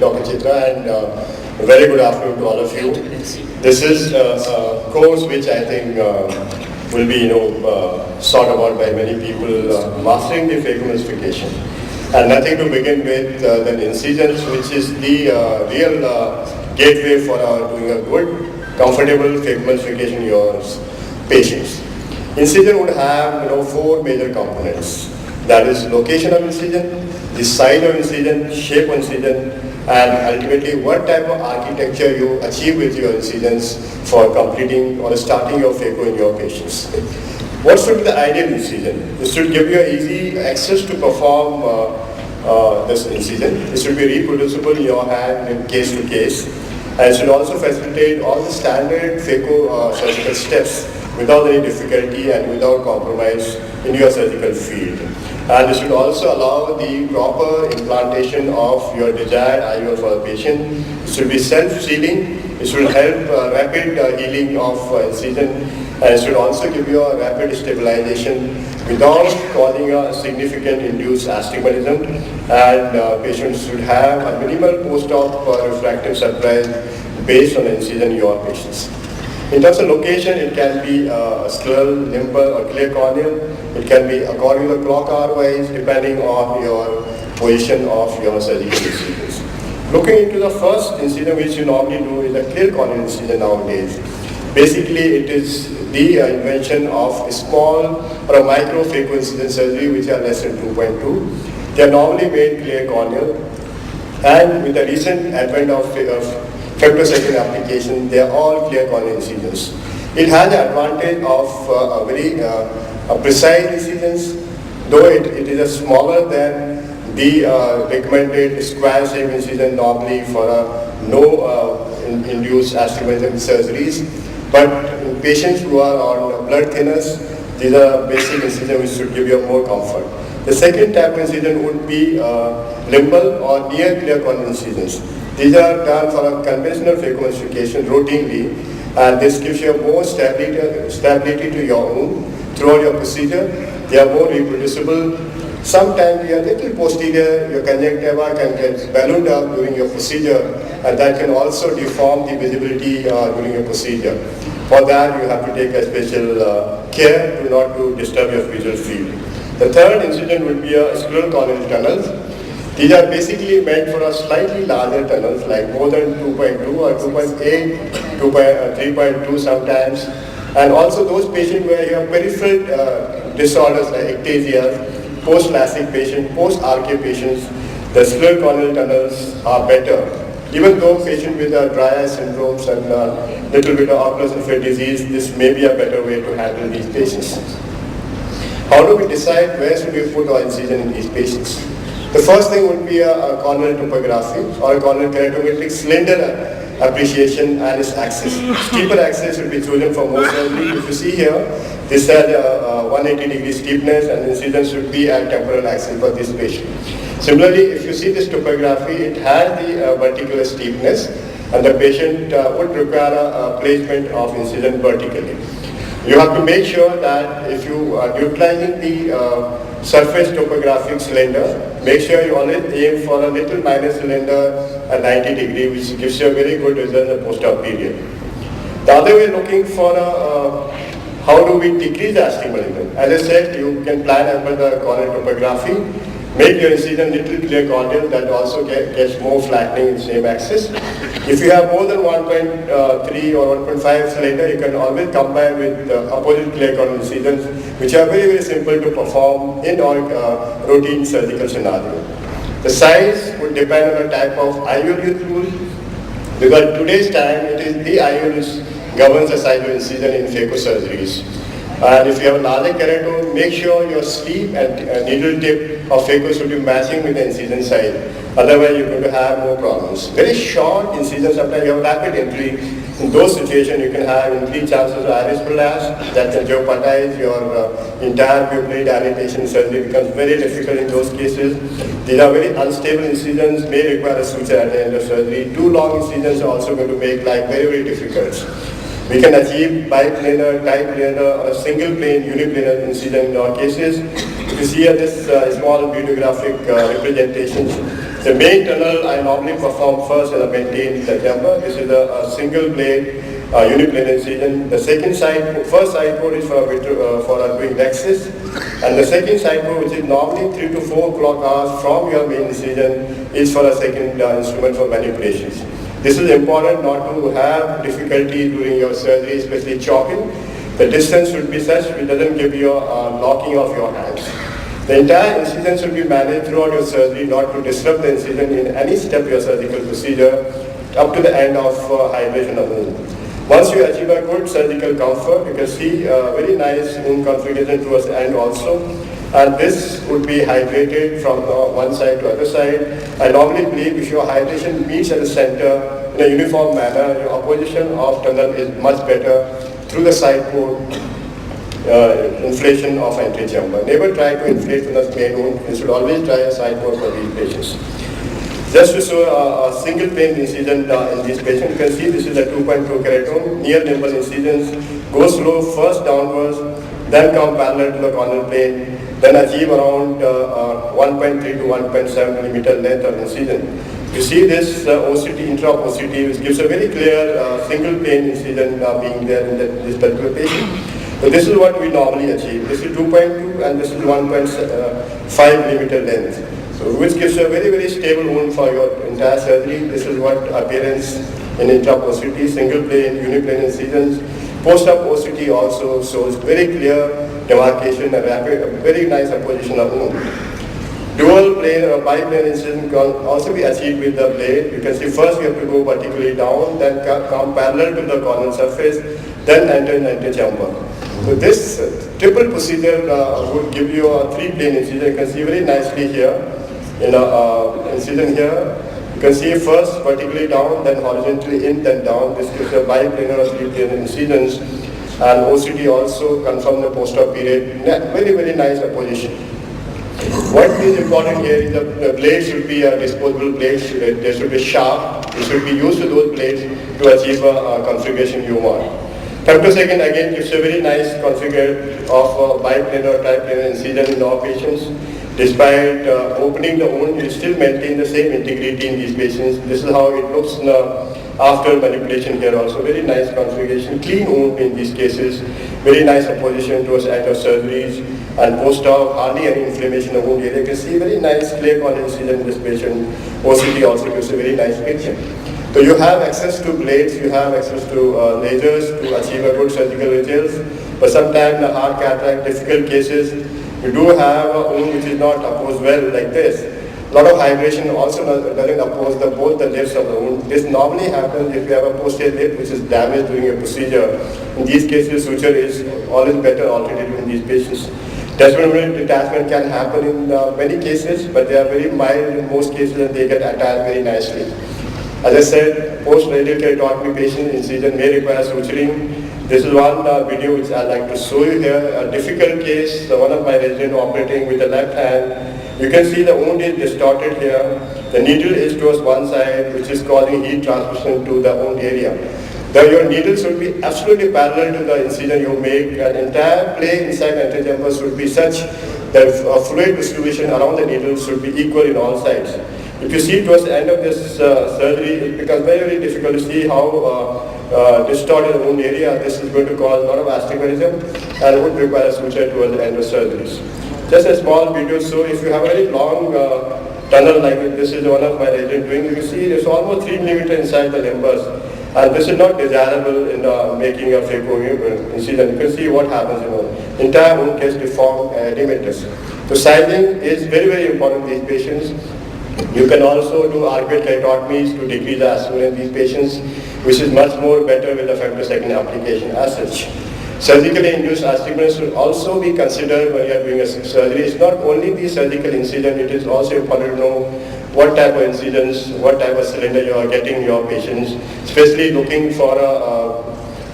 Dr. Chitra, and a very good afternoon to all of you. This is a course which I think will be, sought about by many people, mastering the phacoemulsification. And nothing to begin with than incisions, which is the real gateway for doing a good, comfortable phacoemulsification in your patients. Incision would have, four major components. That is location of incision, the size of incision, shape of incision, and ultimately what type of architecture you achieve with your incisions for completing or starting your phaco in your patients. What should be the ideal incision? This should give you easy access to perform this incision. It should be reproducible in your hand in case to case, and it should also facilitate all the standard phaco surgical steps without any difficulty and without compromise in your surgical field. And it should also allow the proper implantation of your desired IOL for the patient. It should be self-sealing. It should help rapid healing of incision, and it should also give you a rapid stabilization without causing a significant induced astigmatism. And patients should have a minimal post-op refractive surprise based on incision in your patients. In terms of location, it can be scleral, limbal, or clear corneal. It can be according to the clock hour wise, depending on your position of your surgical incisions. Looking into the first incision which you normally do is a clear corneal incision nowadays. Basically, it is the invention of a small or a micro phaco incision surgery which are less than 2.2. They are normally made clear corneal, and with the recent advent of femtosecond application, they are all clear corneal incisions. It has the advantage of a very precise incisions, though it is smaller than the recommended square shape incision normally for no induced astigmatism surgeries. But in patients who are on blood thinners, these are basic incisions which should give you more comfort. The second type of incision would be limbal or near clear corneal incisions. These are done for a conventional phacoemulsification routinely, and this gives you more stability to your wound throughout your procedure. They are more reproducible. Sometimes you are little posterior, your conjunctiva can get ballooned up during your procedure, and that can also deform the visibility during your procedure. For that, you have to take a special care not to disturb your visual field. The third incision would be a scleral corneal tunnels. These are basically meant for a slightly larger tunnels, like more than 2.2 or 2.8, 3.2 sometimes. And also those patients where you have peripheral disorders like ectasia, post-LASIK patients, post-RK patients, the scleral corneal tunnels are better. Even though patients with dry eye syndromes and little bit of ocular sulfate disease, this may be a better way to handle these patients. How do we decide where should we put our incision in these patients? The first thing would be a corneal topography or a corneal keratometric cylinder appreciation and its axis. Steeper axis would be chosen for most surgery. If you see here, this has a 180 degree steepness, and incision should be at temporal axis for this patient. Similarly, if you see this topography, it has the vertical steepness, and the patient would require a placement of incision vertically. You have to make sure that if you are utilizing the surface topographic cylinder, make sure you always aim for a little minor cylinder at 90 degree, which gives you a very good result in the post-op period. The other way looking for how do we decrease the astigmatism? As I said, you can plan as per the corneal topography. Make your incision little clear corneal that also gets more flattening in the same axis. If you have more than 1.3 or 1.5 cylinder, you can always combine with opposite clear corneal incisions, which are very, very simple to perform in our routine surgical scenario. The size would depend on the type of IOL you choose, because today's time it is the IOL which governs the size of incision in phaco surgeries. And if you have a larger keratome, make sure your sleeve and needle tip of phaco should be matching with the incision size. Otherwise, you're going to have more problems. Very short incision, sometimes you have rapid entry. In those situations, you can have increased chances of iris prolapse that can jeopardize your entire pupillary dilatation. Surgery becomes very difficult in those cases. These are very unstable incisions, may require a suture at the end of surgery. Too long incisions are also going to make life very, very difficult. We can achieve biplanar, triplanar, or a single plane, uniplanar incision in our cases. If you see this small videographic representation, The main tunnel I normally perform first and I maintain the chamber. This is a single blade uniplanar incision. The first side port is for doing nexus, and the second side port, which is normally 3 to 4 clock hours from your main incision, is for a second instrument for manipulations. This is important not to have difficulty during your surgery, especially chopping. The distance should be such it doesn't give you locking of your hands. The entire incision should be managed throughout your surgery, not to disrupt the incision in any step of your surgical procedure up to the end of hydration of the wound. Once you achieve a good surgical comfort, you can see a very nice wound configuration towards the end also. And this would be hydrated from one side to other side. I normally believe if your hydration meets at the center in a uniform manner, your opposition of tunnel is much better through the side port. Inflation of entry chamber. Never try to inflate from the main wound. You should always try a side port for these patients. Just to show a single plane incision in these patients, you can see this is a 2.2 keratome, near limbal incisions. Go slow, first downwards, then come parallel to the corner plane, then achieve around 1.3 to 1.7 millimeter length of incision. You see this OCT, intra-op OCT, which gives a very clear single plane incision being there in this particular patient. So this is what we normally achieve. This is 2.2 and this is 1.5 millimeter length. So which gives a very, very stable wound for your entire surgery. This is what appearance in intra-op OCT, single plane, uniplane incisions. Post-op OCT also shows very clear demarcation and rapid, very nice apposition of wound. Dual plane or biplane incision can also be achieved with the blade. You can see first we have to go vertically down, then come parallel to the corner surface, then enter in antechamber. So this triple procedure would give you a 3-plane incision. You can see very nicely here, incision here. You can see first vertically down, then horizontally in, then down. This gives a biplanar or 3-plane incisions. And OCT also confirm the post-op period. Very, very nice apposition. What is important here is the blade should be a disposable blade. They should be sharp. It should be used to those blades to achieve a configuration you want. Femtosecond again gives a very nice configuration of biplanar or triplanar incision in all patients. Despite opening the wound, it still maintains the same integrity in these patients. This is how it looks after manipulation here also. Very nice configuration, clean wound in these cases. Very nice apposition towards end of surgeries and post-op, hardly any inflammation of wound area. You can see very nice clear corner incision in this patient. OCT also gives a very nice picture. So you have access to blades, you have access to lasers to achieve a good surgical results. But sometimes in the hard cataract, difficult cases, you do have a wound which is not opposed well like this. A lot of hydration also doesn't oppose both the lips of the wound. This normally happens if you have a posterior lip which is damaged during a procedure. In these cases, suture is always better alternative in these patients. Desmembrane detachment can happen in many cases, but they are very mild in most cases and they get attached very nicely. As I said, post-radial keratotomy patient incision may require suturing. This is one video which I'd like to show you here. A difficult case, one of my residents operating with the left hand. You can see the wound is distorted here. The needle is towards one side, which is causing heat transmission to the wound area. Your needle should be absolutely parallel to the incision you make. An entire plane inside the antechamber should be such that fluid distribution around the needle should be equal in all sides. If you see towards the end of this surgery, it becomes very, very difficult to see how distorted the wound area. This is going to cause a lot of astigmatism and would require a suture towards the end of surgeries. Just a small video, so if you have a very long tunnel like this is one of my residents doing, you can see it's almost 3 millimeters inside the limbus. And this is not desirable in making a phaco incision. You can see what happens, entire wound gets deformed edematous. So sizing is very, very important in these patients. You can also do arcuate keratotomies to decrease the astigmatism in these patients, which is much more better with the femtosecond application as such. Surgically induced astigmatism should also be considered when you are doing a surgery. It's not only the surgical incision, it is also important to know what type of incisions, what type of cylinder you are getting in your patients, especially looking for a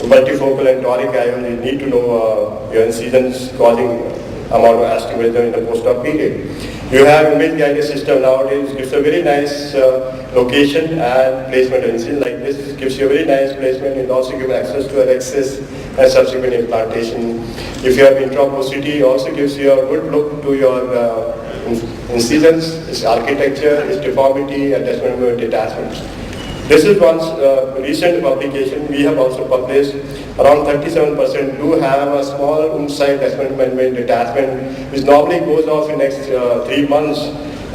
multifocal and toric ion. You need to know your incisions causing amount of astigmatism in the post-op period. You have image guided system nowadays, gives a very nice location and placement of incision like this. It gives you a very nice placement. It also gives access to Alexis and subsequent implantation. If you have intra-op OCT, it also gives you a good look to your incisions, its architecture, its deformity, and attachment detachments. This is one recent publication we have also published. Around 37% do have a small wound side attachment membrane detachment, which normally goes off in next 3 months.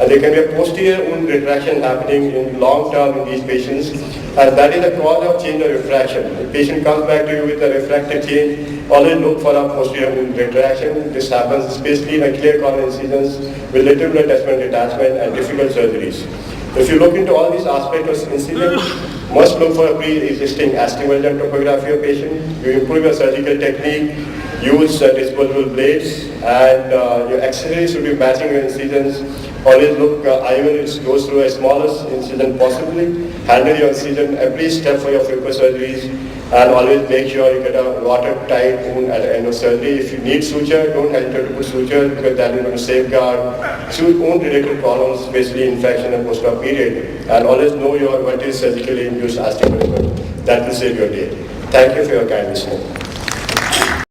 And there can be a posterior wound retraction happening in long term in these patients. And that is the cause of change of refraction. The patient comes back to you with a refractive change, always look for a posterior wound retraction. This happens especially in clear corner incisions with little attachment detachment and difficult surgeries. If you look into all these aspects of incision, must look for a pre-existing astigmatism topography of patient. You improve your surgical technique, use disposable blades, and your accessories should be matching your incisions. Always look, IOL goes through a smallest incision possibly. Handle your incision every step for your future surgeries, and always make sure you get a watertight wound at the end of surgery. If you need suture, don't hesitate to put suture because that is going to safeguard wound-related problems, especially infection and post-op period. And always know what is surgically induced astigmatism. That will save your day. Thank you for your kind listening.